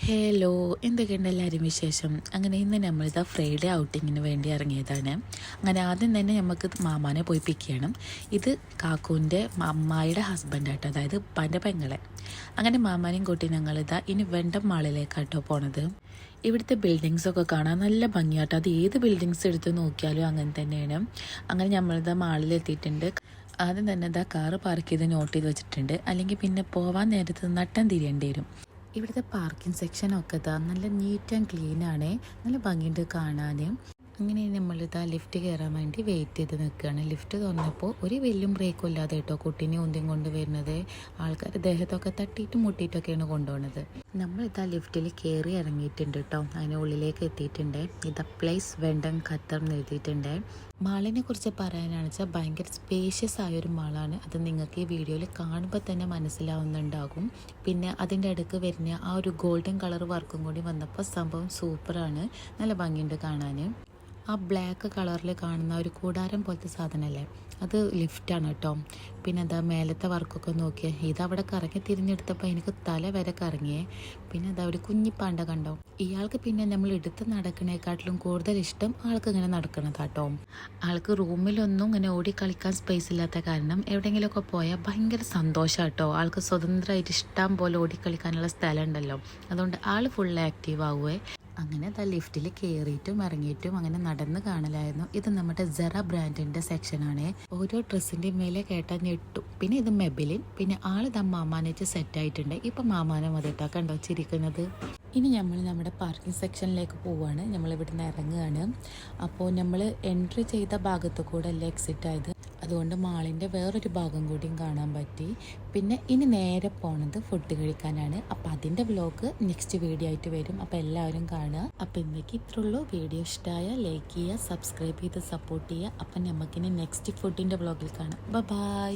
Hello, എന്തൊക്കെയുണ്ട് എല്ലാവരും വിശേഷം? അങ്ങനെ ഇന്ന് നമ്മളിതാ ഫ്രൈഡേ ഔട്ടിങ്ങിന് വേണ്ടി ഇറങ്ങിയതാണ്. അങ്ങനെ ആദ്യം തന്നെ നമുക്ക് മാമാനെ പോയി പിക്ക് ചെയ്യണം. ഇത് കാക്കൂൻ്റെ അമ്മായിയുടെ ഹസ്ബൻഡാട്ടോ, അതായത് ഉപ്പാൻ്റെ പെങ്ങളെ. അങ്ങനെ മാമാനെയും കൂട്ടി ഞങ്ങളിതാ ഇനി വെണ്ടം മാളിലേക്കാട്ടോ പോണത്. ഇവിടുത്തെ ബിൽഡിങ്സൊക്കെ കാണാൻ നല്ല ഭംഗിയാട്ടോ. അത് ഏത് ബിൽഡിങ്സ് എടുത്ത് നോക്കിയാലും അങ്ങനെ തന്നെയാണ്. അങ്ങനെ നമ്മളിതാ മാളിലെത്തിയിട്ടുണ്ട്. ആദ്യം തന്നെ ഇതാ കാറ് പാർക്ക് ചെയ്ത് നോട്ട് ചെയ്ത് വെച്ചിട്ടുണ്ട്, അല്ലെങ്കിൽ പിന്നെ പോവാൻ നേരത്ത് നട്ടം തിരിയേണ്ടി വരും. ഇവിടുത്തെ പാർക്കിംഗ് സെക്ഷനൊക്കെ ഇതാ നല്ല നീറ്റ് ആൻഡ് ക്ലീൻ ആണ്, നല്ല ഭംഗിയുണ്ട് കാണാൻ. അങ്ങനെ നമ്മളിതാ ലിഫ്റ്റ് കയറാൻ വേണ്ടി വെയിറ്റ് ചെയ്ത് നിൽക്കുകയാണ്. ലിഫ്റ്റ് തുറന്നപ്പോൾ ഒരു വലിയ ബ്രേക്കും ഇല്ലാതെ കേട്ടോ കുട്ടീനെ ഒന്തും കൊണ്ട് വരുന്നത്. ആൾക്കാർ ദേഹത്തൊക്കെ തട്ടിയിട്ടും മുട്ടിയിട്ടൊക്കെയാണ് കൊണ്ടുപോകുന്നത്. നമ്മളിതാ ലിഫ്റ്റിൽ കയറി ഇറങ്ങിയിട്ടുണ്ട് കേട്ടോ. അതിന് ഉള്ളിലേക്ക് എത്തിയിട്ടുണ്ട്. ഇതാ പ്ലേസ് വെണ്ടം ഖത്തർ എന്ന് എഴുതിയിട്ടുണ്ട്. മാളിനെ കുറിച്ച് പറയാനാണെന്ന് വെച്ചാൽ ഭയങ്കര സ്പേഷ്യസ് ആയൊരു മാളാണ്. അത് നിങ്ങൾക്ക് ഈ വീഡിയോയിൽ കാണുമ്പോൾ തന്നെ മനസ്സിലാവുന്നുണ്ടാകും. പിന്നെ അതിൻ്റെ അടുക്ക് വരുന്ന ആ ഒരു ഗോൾഡൻ കളർ വർക്കും കൂടി വന്നപ്പോൾ സംഭവം സൂപ്പറാണ്, നല്ല ഭംഗിയുണ്ട് കാണാൻ. ആ ബ്ലാക്ക് കളറിൽ കാണുന്ന ഒരു കൂടാരം പോലത്തെ സാധനമല്ലേ, അത് ലിഫ്റ്റാണ് കേട്ടോ. പിന്നെ എന്താ മേലത്തെ വർക്കൊക്കെ നോക്കിയാൽ ഇതവിടെ കറങ്ങി തിരിഞ്ഞെടുത്തപ്പോൾ എനിക്ക് തല വരെ കറങ്ങിയേ. പിന്നെ എന്താ ഒരു കുഞ്ഞിപ്പാണ്ട കണ്ടോ. ഇയാൾക്ക് പിന്നെ നമ്മൾ എടുത്ത് നടക്കണേക്കാട്ടിലും കൂടുതൽ ഇഷ്ടം ആൾക്ക് ഇങ്ങനെ നടക്കണതാട്ടോ. ആൾക്ക് റൂമിലൊന്നും ഇങ്ങനെ ഓടി കളിക്കാൻ സ്പേസ് ഇല്ലാത്ത കാരണം എവിടെയെങ്കിലുമൊക്കെ പോയാൽ ഭയങ്കര സന്തോഷമാണ് കേട്ടോ. ആൾക്ക് സ്വതന്ത്രമായിട്ട് ഇഷ്ടം പോലെ ഓടിക്കളിക്കാനുള്ള സ്ഥലം ഉണ്ടല്ലോ, അതുകൊണ്ട് ആൾ ഫുൾ ആക്റ്റീവ് ആവുമേ. അങ്ങനെ ദാ ലിഫ്റ്റിൽ കയറിയിട്ടും ഇറങ്ങിയിട്ടും അങ്ങനെ നടന്ന് കാണലായിരുന്നു. ഇത് നമ്മുടെ സെറ ബ്രാൻഡിൻ്റെ സെക്ഷനാണ്. ഓരോ ഡ്രസ്സിൻ്റെ മേലെ കേട്ടാൽ ഞെട്ടും. പിന്നെ ഇത് മെബിലിൻ. പിന്നെ ആളിതാ മാമാനായിട്ട് സെറ്റായിട്ടുണ്ട്. ഇപ്പം മാമാനെ മതിട്ടാ കണ്ടോ ചിരിക്കുന്നത്. ഇനി നമ്മൾ നമ്മുടെ പാർക്കിംഗ് സെക്ഷനിലേക്ക് പോവുകയാണ്. നമ്മളിവിടുന്ന് ഇറങ്ങുകയാണ്. അപ്പോൾ നമ്മൾ എൻട്രി ചെയ്ത ഭാഗത്തു കൂടെ അല്ല എക്സിറ്റ് ആയത്, അതുകൊണ്ട് മാളിൻ്റെ വേറൊരു ഭാഗം കൂടിയും കാണാൻ പറ്റി. പിന്നെ ഇനി നേരെ പോണത് ഫുഡ് കഴിക്കാനാണ്. അപ്പം അതിൻ്റെ വ്ലോഗ് നെക്സ്റ്റ് വീഡിയോ ആയിട്ട് വരും. അപ്പോൾ എല്ലാവരും കാണുക. അപ്പം ഇന്നേക്ക് ഇത്രയുള്ളൂ. വീഡിയോ ഇഷ്ടമായ ലൈക്ക് ചെയ്യുക, സബ്സ്ക്രൈബ് ചെയ്ത് സപ്പോർട്ട് ചെയ്യുക. അപ്പം നമുക്കിനി നെക്സ്റ്റ് ഫുഡിൻ്റെ വ്ലോഗിൽ കാണാം. ബൈ.